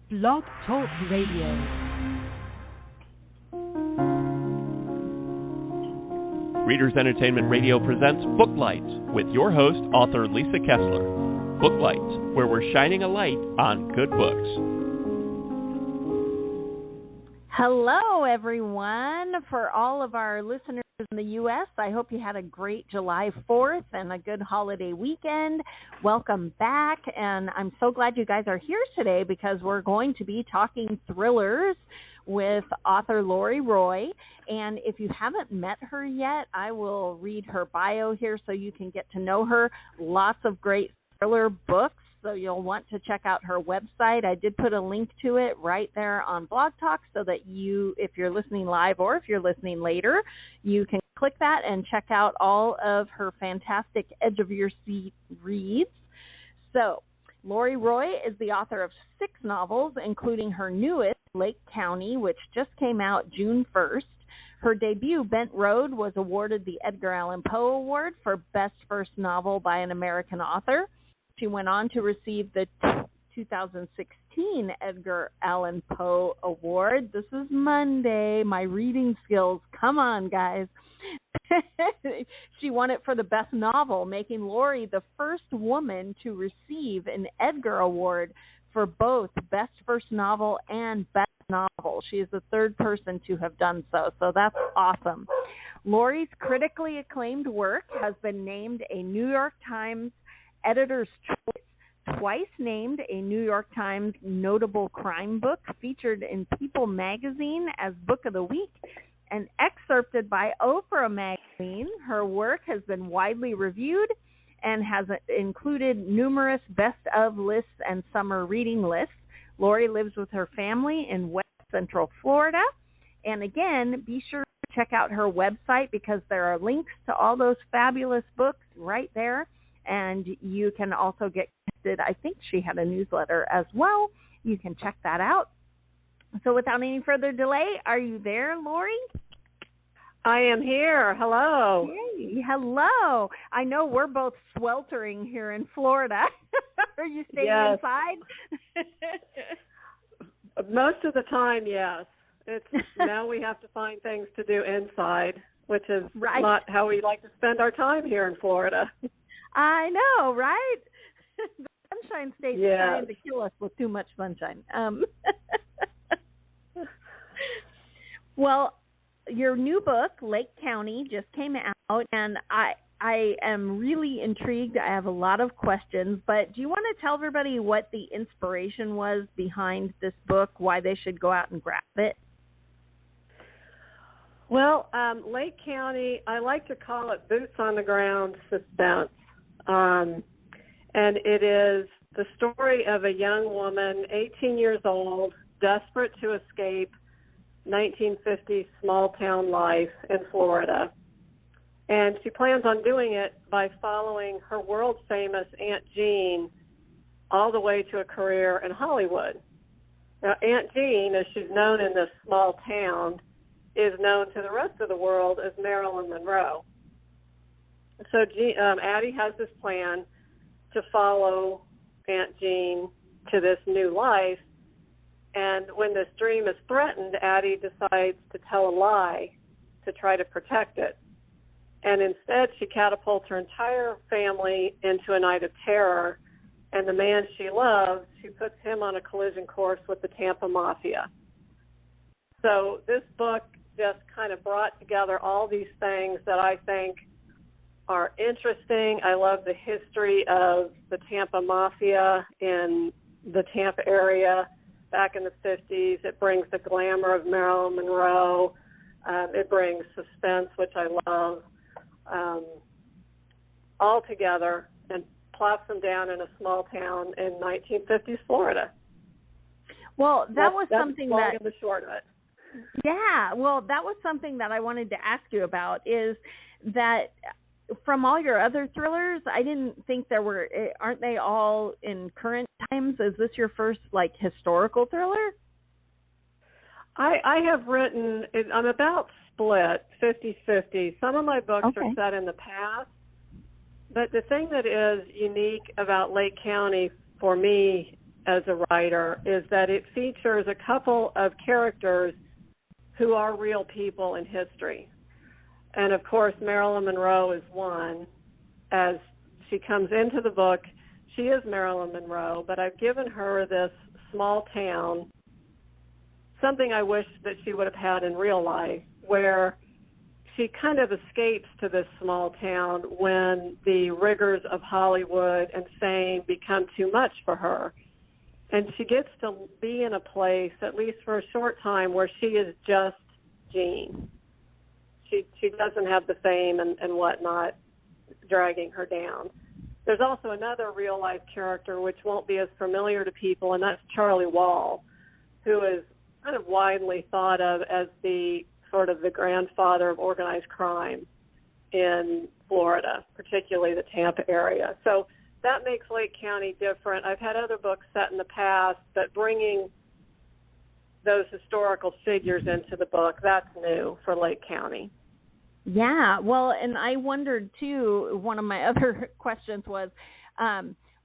Blog Talk Radio. Readers Entertainment Radio presents Booklight with your host, author Lisa Kessler. Booklight, where we're shining a light on good books. Hello, everyone. For all of our listeners in the U.S., I hope you had a great July 4th and a good holiday weekend. Welcome back, and I'm so glad you guys are here today because we're going to be talking thrillers with author Lori Roy. And if you haven't met her yet, I will read her bio here so you can get to know her. Lots of great thriller books. So you'll want to check out her website. I did put a link to it right there on Blog Talk so that you, if you're listening live or if you're listening later, you can click that and check out all of her fantastic edge of your seat reads. So Lori Roy is the author of 6 novels, including her newest, Lake County, which just came out June 1st. Her debut, Bent Road, was awarded the Edgar Allan Poe Award for Best First Novel by an American Author. She went on to receive the 2016 Edgar Allan Poe Award. This is Monday. My reading skills. Come on, guys. She won it for the best novel, making Lori the first woman to receive an Edgar Award for both Best First Novel and Best Novel. She is the third person to have done so, so that's awesome. Lori's critically acclaimed work has been named a New York Times Editor's Choice, twice named a New York Times Notable Crime Book, featured in People magazine as Book of the Week, and excerpted by Oprah magazine. Her work has been widely reviewed and has included numerous best of lists and summer reading lists. Lori lives with her family in West Central Florida. And again, be sure to check out her website because there are links to all those fabulous books right there. And you can also get connected. I think she had a newsletter as well. You can check that out. So without any further delay, are you there, Lori? I am here. Hello. Hey, hello. I know we're both sweltering here in Florida. Are you staying inside? Most of the time, yes. It's now we have to find things to do inside, which is not how we like to spend our time here in Florida. I know, right? The sunshine state's trying to kill us with too much sunshine. Well, your new book, Lake County, just came out, and I am really intrigued. I have a lot of questions, but do you want to tell everybody what the inspiration was behind this book, why they should go out and grab it? Well, Lake County, I like to call it boots on the ground suspense. And it is the story of a young woman, 18 years old, desperate to escape 1950s small-town life in Florida. And she plans on doing it by following her world-famous Aunt Jean all the way to a career in Hollywood. Now, Aunt Jean, as she's known in this small town, is known to the rest of the world as Marilyn Monroe. So Addie has this plan to follow Aunt Jean to this new life, and when this dream is threatened, Addie decides to tell a lie to try to protect it. And instead, she catapults her entire family into a night of terror, and the man she loves, she puts him on a collision course with the Tampa Mafia. So this book just kind of brought together all these things that I think are interesting. I love the history of the Tampa Mafia in the Tampa area back in the 50s. It brings the glamour of Marilyn Monroe. It brings suspense, which I love, all together and plops them down in a small town in 1950s Florida. Well, that's something long that... and the short of it. Yeah, well, that was something that I wanted to ask you about, is that from all your other thrillers, I didn't think aren't they all in current times? Is this your first, historical thriller? I have written, I'm about split, 50-50. Some of my books are set in the past, but the thing that is unique about Lake County for me as a writer is that it features a couple of characters who are real people in history. And, of course, Marilyn Monroe is one. As she comes into the book, she is Marilyn Monroe, but I've given her this small town, something I wish that she would have had in real life, where she kind of escapes to this small town when the rigors of Hollywood and fame become too much for her. And she gets to be in a place, at least for a short time, where she is just Jean. She doesn't have the fame and whatnot dragging her down. There's also another real-life character which won't be as familiar to people, and that's Charlie Wall, who is kind of widely thought of as the sort of the grandfather of organized crime in Florida, particularly the Tampa area. So that makes Lake County different. I've had other books set in the past, but bringing those historical figures into the book, that's new for Lake County. Yeah, well, and I wondered, too, one of my other questions was,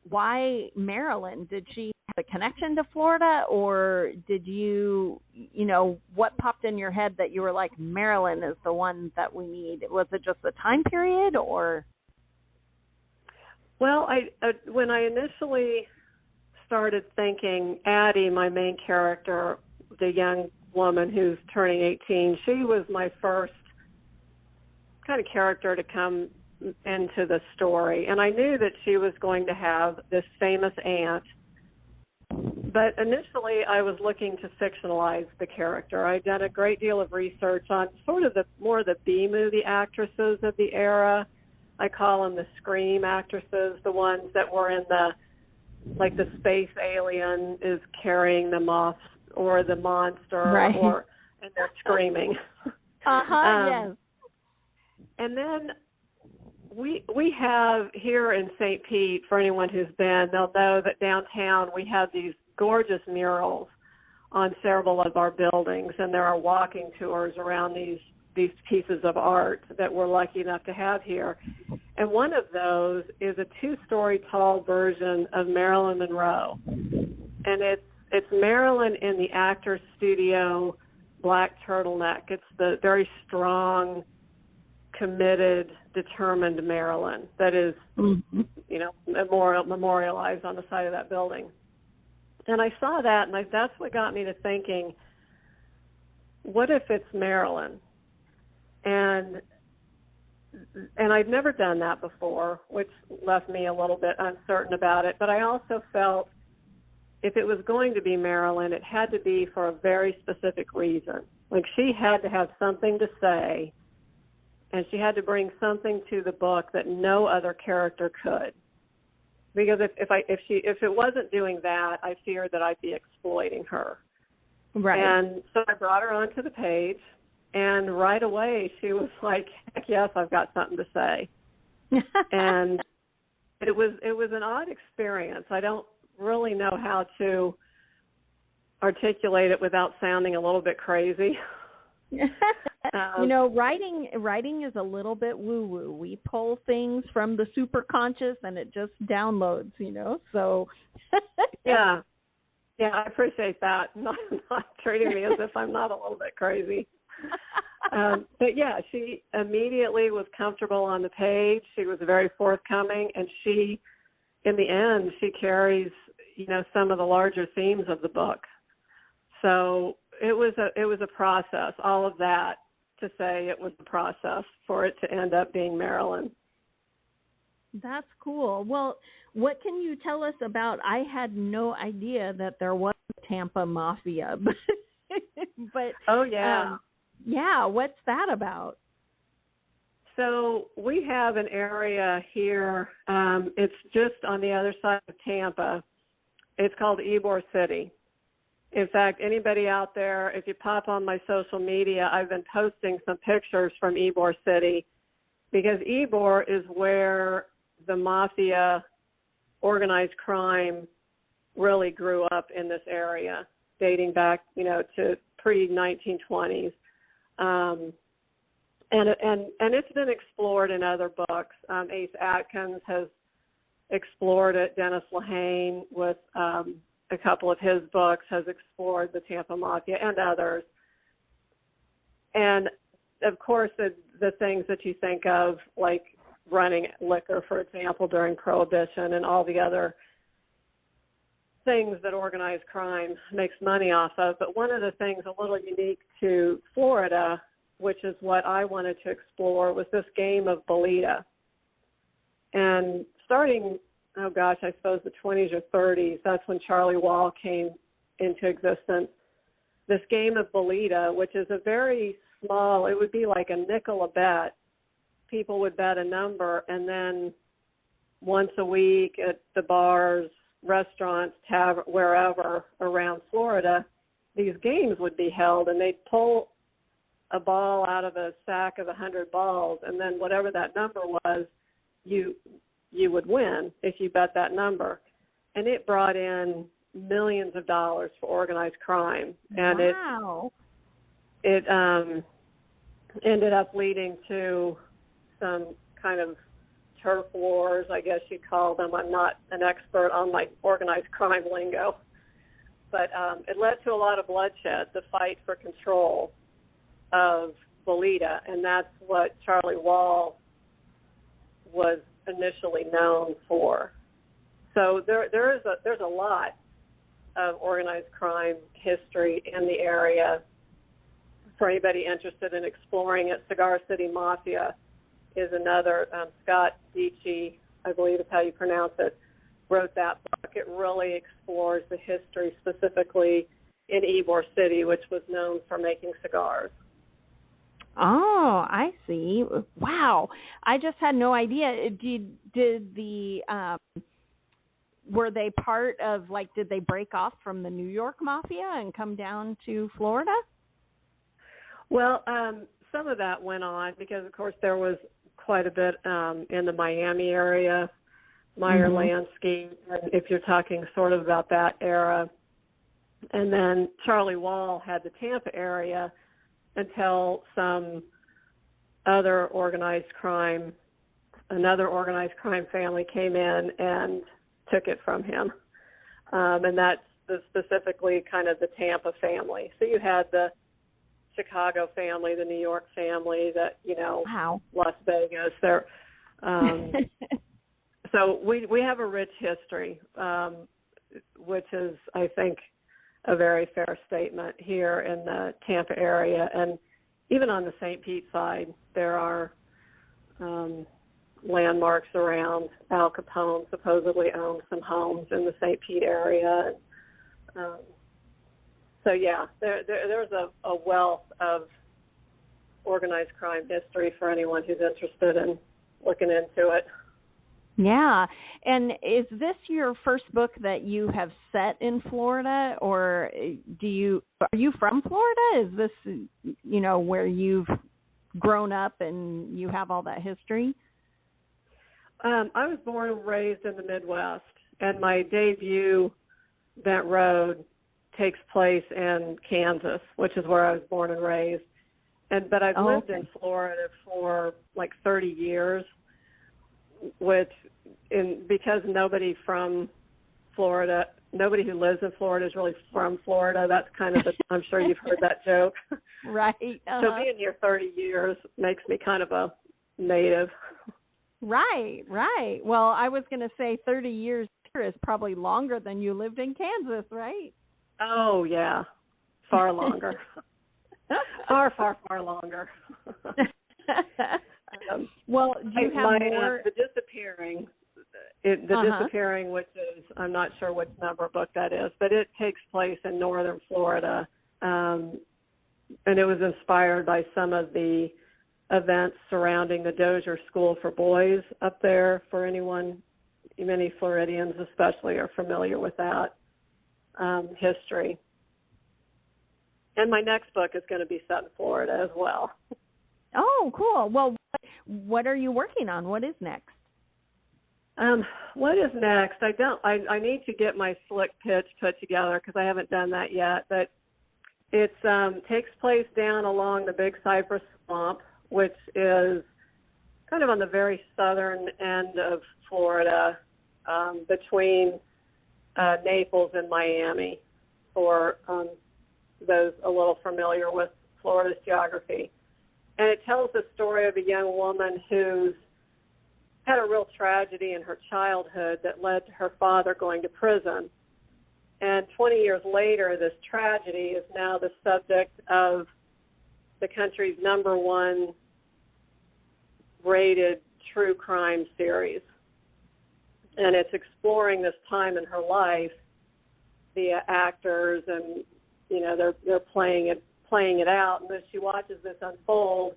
why Marilyn? Did she have a connection to Florida, or did you what popped in your head that you were like, Marilyn is the one that we need? Was it just the time period, or? Well, when I initially started thinking, Addie, my main character, the young woman who's turning 18, she was my first kind of character to come into the story. And I knew that she was going to have this famous aunt. But initially, I was looking to fictionalize the character. I'd done a great deal of research on sort of the B-movie actresses of the era. I call them the scream actresses, the ones that were in the space alien is carrying them off, or the monster, right. And they're screaming. Yes. And then we have here in St. Pete, for anyone who's been, they'll know that downtown we have these gorgeous murals on several of our buildings, and there are walking tours around these pieces of art that we're lucky enough to have here. And one of those is a 2-story tall version of Marilyn Monroe. And it's Marilyn in the actor's studio black turtleneck. It's the very strong, committed, determined Marilyn that is, memorialized on the side of that building. And I saw that, and that's what got me to thinking, what if it's Marilyn? And I'd never done that before, which left me a little bit uncertain about it. But I also felt if it was going to be Marilyn, it had to be for a very specific reason. Like, she had to have something to say, and she had to bring something to the book that no other character could. Because if it wasn't doing that, I feared that I'd be exploiting her. Right. And so I brought her onto the page, and right away she was like, heck yes, I've got something to say. And it was an odd experience. I don't really know how to articulate it without sounding a little bit crazy. Writing is a little bit woo-woo. We pull things from the superconscious and it just downloads, so. Yeah, I appreciate that. Not treating me as if I'm not a little bit crazy. But yeah, she immediately was comfortable on the page. She was very forthcoming, and she, in the end, she carries, some of the larger themes of the book. So it was a process, all of that to say it was a process for it to end up being Marilyn. That's cool. Well, what can you tell us about, I had no idea that there was a Tampa Mafia, but oh yeah. Yeah, what's that about? So we have an area here, it's just on the other side of Tampa. It's called Ybor City. In fact, anybody out there, if you pop on my social media, I've been posting some pictures from Ybor City, because Ybor is where the mafia, organized crime, really grew up in this area, dating back, to pre-1920s. And it's been explored in other books. Ace Atkins has explored it. Dennis Lehane with a couple of his books, has explored the Tampa Mafia and others. And, of course, the things that you think of, like running liquor, for example, during Prohibition and all the other things that organized crime makes money off of. But one of the things a little unique to Florida, which is what I wanted to explore, was this game of bolita. And starting, I suppose the 20s or 30s, that's when Charlie Wall came into existence. This game of bolita, which is a very small, it would be like a nickel a bet. People would bet a number, and then once a week at the bars, restaurants, tavern, wherever around Florida, these games would be held, and they'd pull a ball out of a sack of 100 balls, and then whatever that number was, you would win if you bet that number. And it brought in millions of dollars for organized crime. And wow. it ended up leading to some kind of turf wars, I guess you'd call them. I'm not an expert on my organized crime lingo. But it led to a lot of bloodshed, the fight for control of bolita, and that's what Charlie Wall was initially known for. So there's a lot of organized crime history in the area. For anybody interested in exploring it, Cigar City Mafia is another. Scott Dietschy, I believe is how you pronounce it, wrote that book. It really explores the history specifically in Ybor City, which was known for making cigars. Oh, I see. Wow. I just had no idea. Did the were they part of, like, did they break off from the New York Mafia and come down to Florida? Well, some of that went on because, of course, there was quite a bit in the Miami area, Meyer Lansky, and if you're talking sort of about that era. And then Charlie Wall had the Tampa area until some other organized crime, another organized crime family came in and took it from him. And that's specifically kind of the Tampa family. So you had the Chicago family, the New York family, that, wow. Las Vegas. There. So we have a rich history, which is, I think, a very fair statement here in the Tampa area. And even on the St. Pete side, there are landmarks around. Al Capone supposedly owned some homes in the St. Pete area. So, yeah, there's a wealth of organized crime history for anyone who's interested in looking into it. Yeah. And is this your first book that you have set in Florida, or are you from Florida? Is this, where you've grown up and you have all that history? I was born and raised in the Midwest, and my debut, Bent Road, takes place in Kansas, which is where I was born and raised. But I've lived in Florida for like 30 years. Because nobody from Florida, nobody who lives in Florida is really from Florida. That's kind of I'm sure you've heard that joke. Right. So being here 30 years makes me kind of a native. Right. Well, I was going to say 30 years here is probably longer than you lived in Kansas, right? Oh, yeah. Far longer. far longer. Well, do you have more? The Disappearing, Disappearing, which is, I'm not sure which number book that is, but it takes place in northern Florida, and it was inspired by some of the events surrounding the Dozier School for Boys up there. For many Floridians especially are familiar with that history. And my next book is going to be set in Florida as well. Oh, cool. Well, what are you working on? What is next? What is next? I need to get my slick pitch put together because I haven't done that yet. But it takes place down along the Big Cypress Swamp, which is kind of on the very southern end of Florida, between Naples and Miami, for those a little familiar with Florida's geography. And it tells the story of a young woman who's had a real tragedy in her childhood that led to her father going to prison. And 20 years later, this tragedy is now the subject of the country's #1 rated true crime series. And it's exploring this time in her life via actors, and they're playing it out. And as she watches this unfold,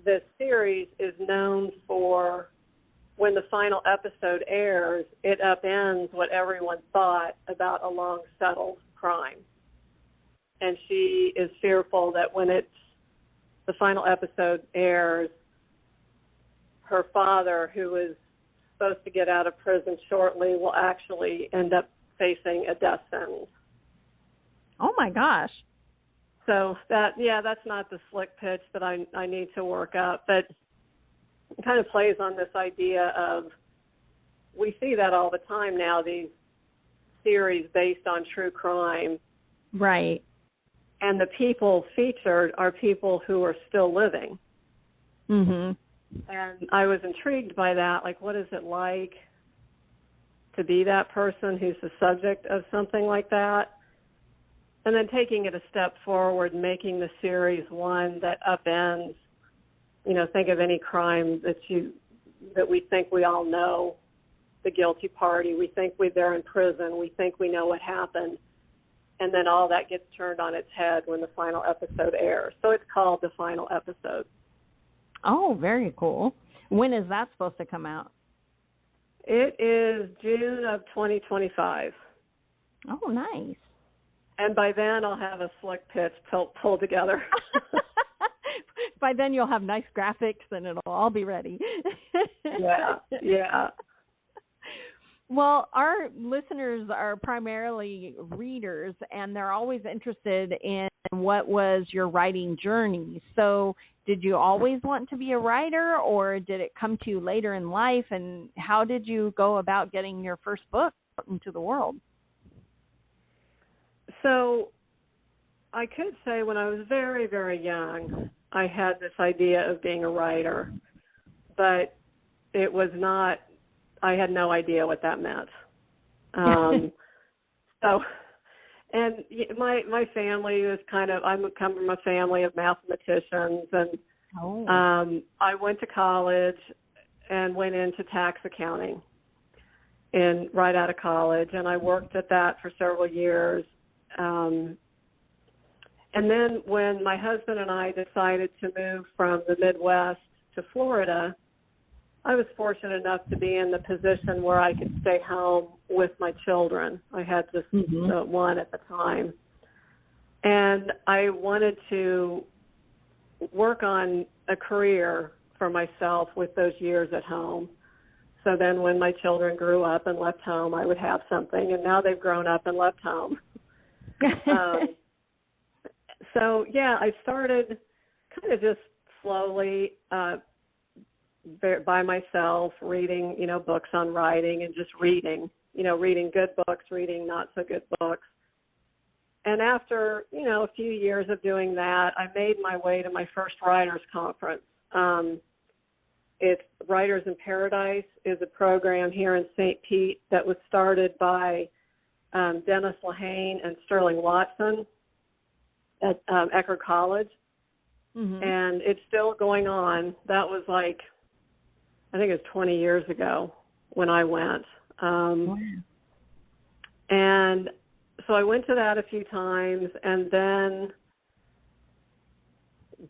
this series is known for, when the final episode airs, it upends what everyone thought about a long settled crime. And she is fearful that when the final episode airs, her father, who is supposed to get out of prison shortly, will actually end up facing a death sentence. Oh my gosh. So that's not the slick pitch that I need to work up, but it kind of plays on this idea of, we see that all the time now, these series based on true crime. Right. And the people featured are people who are still living. Mhm. And I was intrigued by that. Like, what is it like to be that person who's the subject of something like that? And then taking it a step forward, making the series one that upends, think of any crime that we think we all know the guilty party. We think they're in prison. We think we know what happened. And then all that gets turned on its head when the final episode airs. So it's called The Final Episode. Oh, very cool. When is that supposed to come out? It is June of 2025. Oh, nice. And by then I'll have a slick pitch pulled together. By then you'll have nice graphics and it'll all be ready. Yeah. Well, our listeners are primarily readers, and they're always interested in what was your writing journey. So did you always want to be a writer, or did it come to you later in life? And how did you go about getting your first book out into the world? So I could say when I was very, very young, I had this idea of being a writer, but it was not, I had no idea what that meant. And my family was I come from a family of mathematicians, and I went to college and went into tax accounting right out of college, and I worked at that for several years. And then when my husband and I decided to move from the Midwest to Florida, I was fortunate enough to be in the position where I could stay home with my children. I had just one at the time. And I wanted to work on a career for myself with those years at home. So then when my children grew up and left home, I would have something. And now they've grown up and left home. I started kind of just slowly by myself, reading, books on writing and just reading good books, reading not so good books. And after, a few years of doing that, I made my way to my first writers conference. It's Writers in Paradise is a program here in St. Pete that was started by Dennis Lehane and Sterling Watson at Eckerd College. And it's still going on. That was I think it was 20 years ago when I went. And so I went to that a few times, and then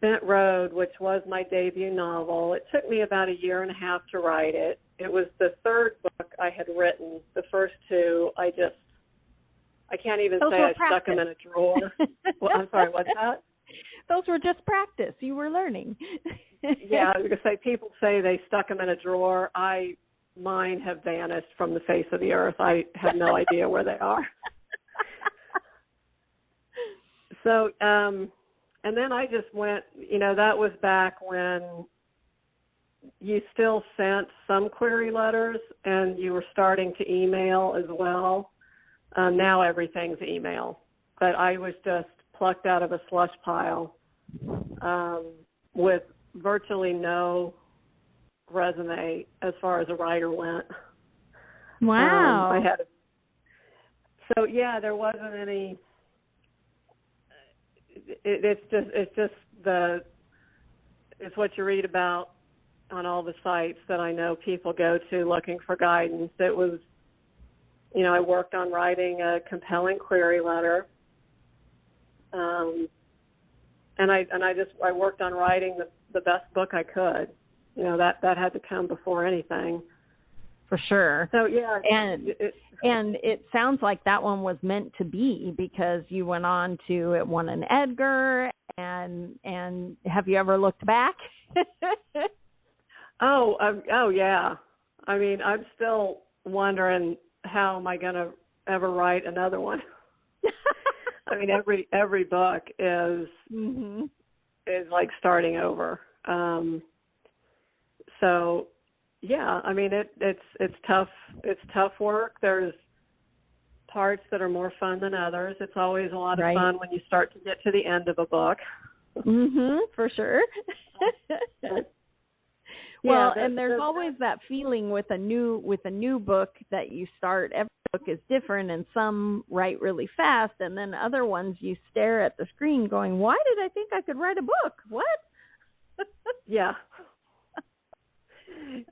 Bent Road, which was my debut novel, it took me about 1.5 years to write it. It was the third book I had written. The first two, I can't even say I stuck them in a drawer. Well, I'm sorry, what's that? Those were just practice. You were learning. Yeah, I was going to say, people say they stuck them in a drawer. Mine have vanished from the face of the earth. I have no idea where they are. So, and then I just went, that was back when you still sent some query letters, and you were starting to email as well. Now everything's email. But I was just plucked out of a slush pile with virtually no resume as far as a writer went. Wow. There wasn't any. It's what you read about on all the sites that I know people go to looking for guidance. It was, I worked on writing a compelling query letter, and I worked on writing the best book I could. That had to come before anything. For sure. So yeah, and it sounds like that one was meant to be, because you went on to it won an Edgar, and have you ever looked back? Oh yeah. I mean, I'm still wondering, how am I going to ever write another one? I mean, every book is like starting over. So yeah, I mean, it's tough. It's tough work. There's parts that are more fun than others. It's always a lot of fun when you start to get to the end of a book. For sure. Well, and there's always that feeling with a new book that you start. Every book is different, and some write really fast, and then other ones you stare at the screen going, "Why did I think I could write a book? What?" Yeah.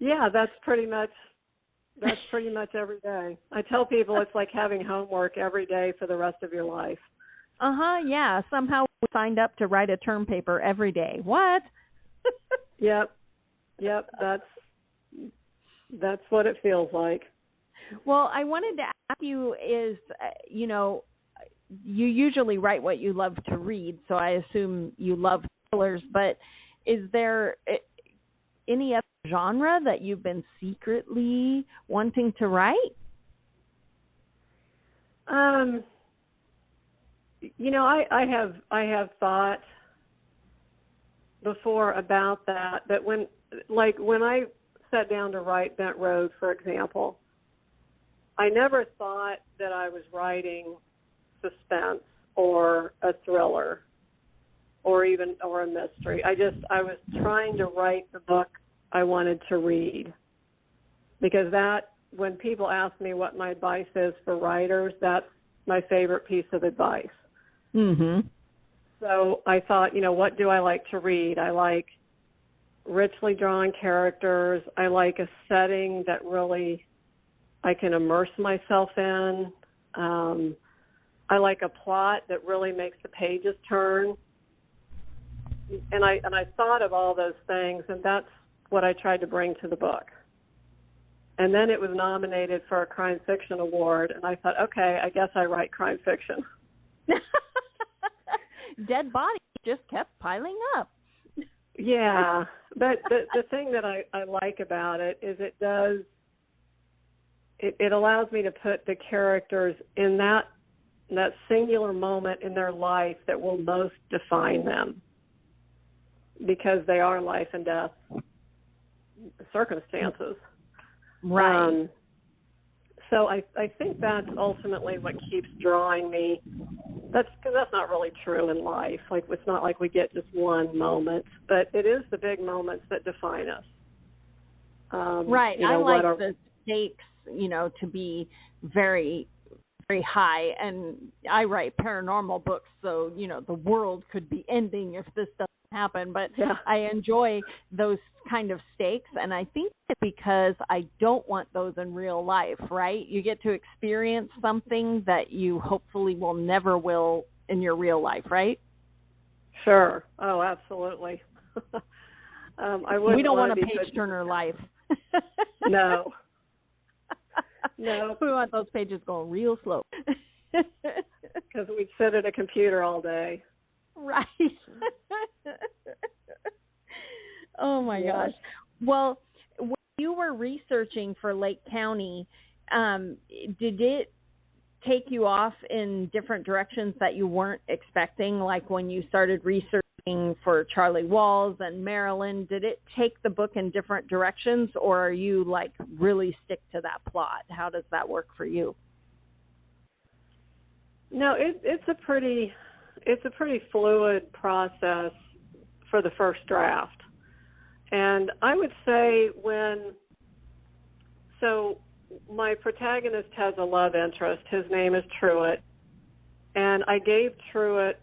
Yeah, that's pretty much every day. I tell people it's like having homework every day for the rest of your life. Yeah. Somehow we signed up to write a term paper every day. What? Yep. That's what it feels like. Well, I wanted to ask you is, you usually write what you love to read, so I assume you love thrillers, but is there any other genre that you've been secretly wanting to write? I have thought before about that when I sat down to write Bent Road, for example, I never thought that I was writing suspense or a thriller or a mystery. I was trying to write the book I wanted to read, because when people ask me what my advice is for writers, that's my favorite piece of advice. So I thought, what do I like to read? I like richly drawn characters. I like a setting that really I can immerse myself in. I like a plot that really makes the pages turn. And I thought of all those things, and that's what I tried to bring to the book. And then it was nominated for a crime fiction award, and I thought, okay, I guess I write crime fiction. Dead bodies just kept piling up. Yeah, but the thing that I like about it is it allows me to put the characters in that singular moment in their life that will most define them, because they are life and death circumstances. Right. So I think that's ultimately what keeps drawing me. That's because that's not really true in life. Like, it's not like we get just one moment, but it is the big moments that define us. Right. I like the stakes, to be very, very high. And I write paranormal books, so, the world could be ending if this doesn't happen. But yeah. I enjoy those kind of stakes, and I think it's because I don't want those in real life, right? You get to experience something that you hopefully never will in your real life, right? Sure. Oh, absolutely. We don't want a page-turner life. No. No. We want those pages going real slow. Because we'd sit at a computer all day. Right. Oh, my gosh. Well, when you were researching for Lake County, did it take you off in different directions that you weren't expecting? Like when you started researching for Charlie Walls and Marilyn, did it take the book in different directions, or are you like really stick to that plot? How does that work for you? No, it's a pretty fluid process for the first draft. And I would say so my protagonist has a love interest. His name is Truett. And I gave Truett,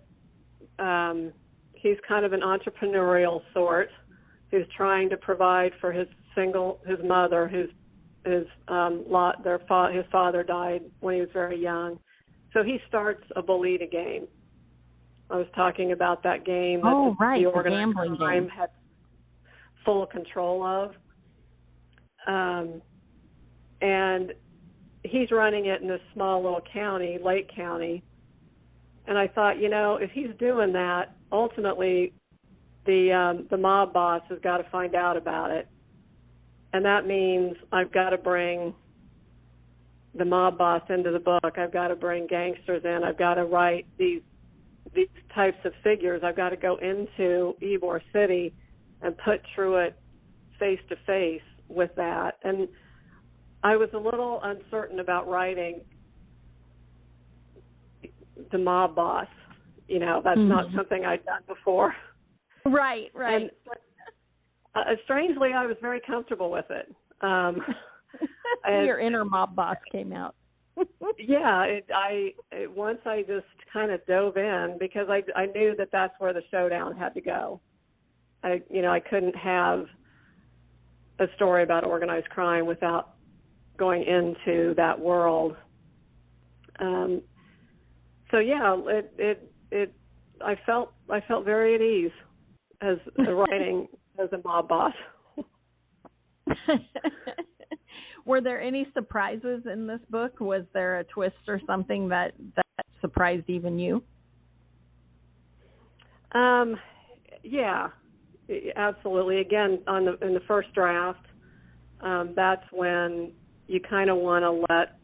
he's kind of an entrepreneurial sort who's trying to provide for his mother, his father died when he was very young. So he starts a Bolita game. I was talking about that game that the organized crime had full control of. And he's running it in this small little county, Lake County. And I thought, if he's doing that, ultimately the mob boss has got to find out about it. And that means I've got to bring the mob boss into the book. I've got to bring gangsters in. I've got to write these types of figures. I've got to go into Ybor City and put Truett face to face with that. And I was a little uncertain about writing the mob boss. That's not something I'd done before. Right. And, strangely, I was very comfortable with it. Your inner mob boss came out. Yeah, once I just kind of dove in, because I knew that that's where the showdown had to go. I couldn't have a story about organized crime without going into that world. So yeah, I felt very at ease as writing as a mob boss. Were there any surprises in this book? Was there a twist or something that surprised even you? Yeah, absolutely. Again, in the first draft, that's when you kind of want to let.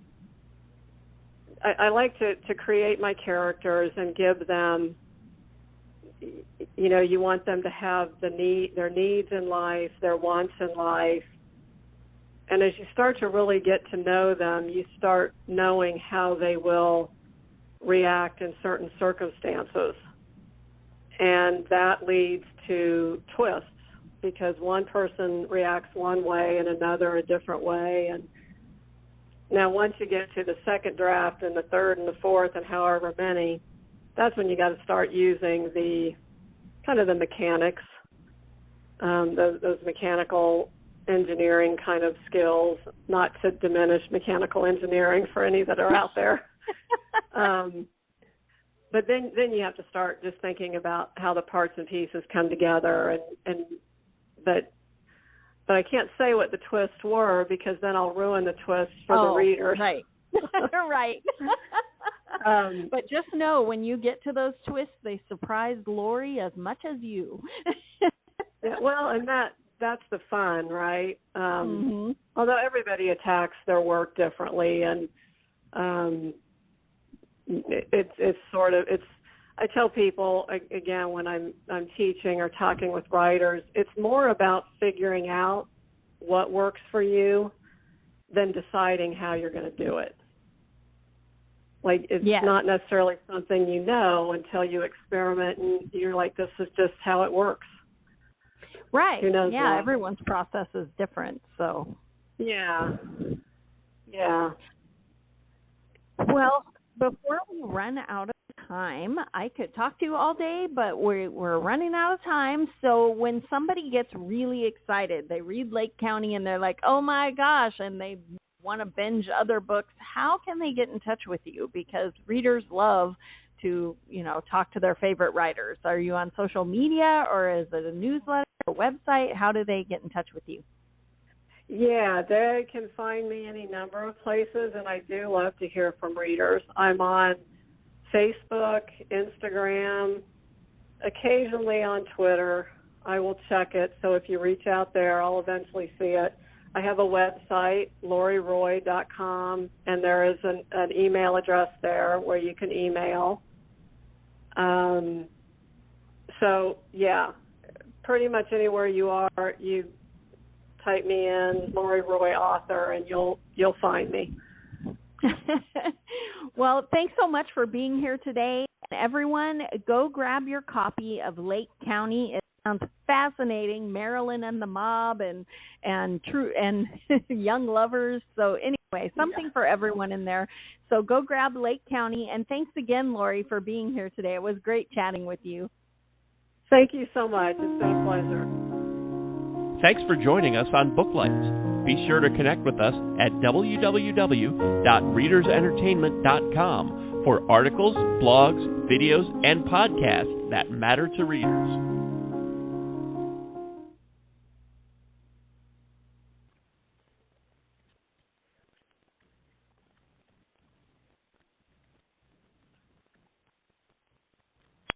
I like to create my characters and give them. You want them to have their needs in life, their wants in life. And as you start to really get to know them, you start knowing how they will react in certain circumstances. And that leads to twists, because one person reacts one way and another a different way. And now once you get to the second draft and the third and the fourth and however many, that's when you got to start using the kind of the mechanics, those mechanical engineering kind of skills, not to diminish mechanical engineering for any that are out there. But then you have to start just thinking about how the parts and pieces come together, but I can't say what the twists were, because then I'll ruin the twist for the reader. Right. Right. But just know, when you get to those twists, they surprise Lori as much as you. Yeah, well, and that's the fun, right? Although everybody attacks their work differently, and I tell people, again, when I'm teaching or talking with writers, it's more about figuring out what works for you than deciding how you're going to do it. Like, it's not necessarily something you know until you experiment and you're like, this is just how it works. Right. Who knows? Yeah, everyone's process is different, so. Yeah. Well, before we run out of time, I could talk to you all day, but we're running out of time. So when somebody gets really excited, they read Lake County and they're like, oh my gosh, and they want to binge other books, how can they get in touch with you? Because readers love to, talk to their favorite writers. Are you on social media, or is it a newsletter, a website? How do they get in touch with you? Yeah, they can find me any number of places, and I do love to hear from readers. I'm on Facebook, Instagram, occasionally on Twitter. I will check it, so if you reach out there, I'll eventually see it. I have a website, LoriRoy.com, and there is an email address there where you can email. So, yeah, pretty much anywhere you are, you type me in, Lori Roy author, and you'll find me. Well, thanks so much for being here today. Everyone, go grab your copy of Lake County. It sounds fascinating, Marilyn and the mob and young lovers. So anyway, something for everyone in there. So go grab Lake County. And thanks again, Lori, for being here today. It was great chatting with you. Thank you so much. It's been a pleasure. Thanks for joining us on Booklights. Be sure to connect with us at www.readersentertainment.com for articles, blogs, videos, and podcasts that matter to readers.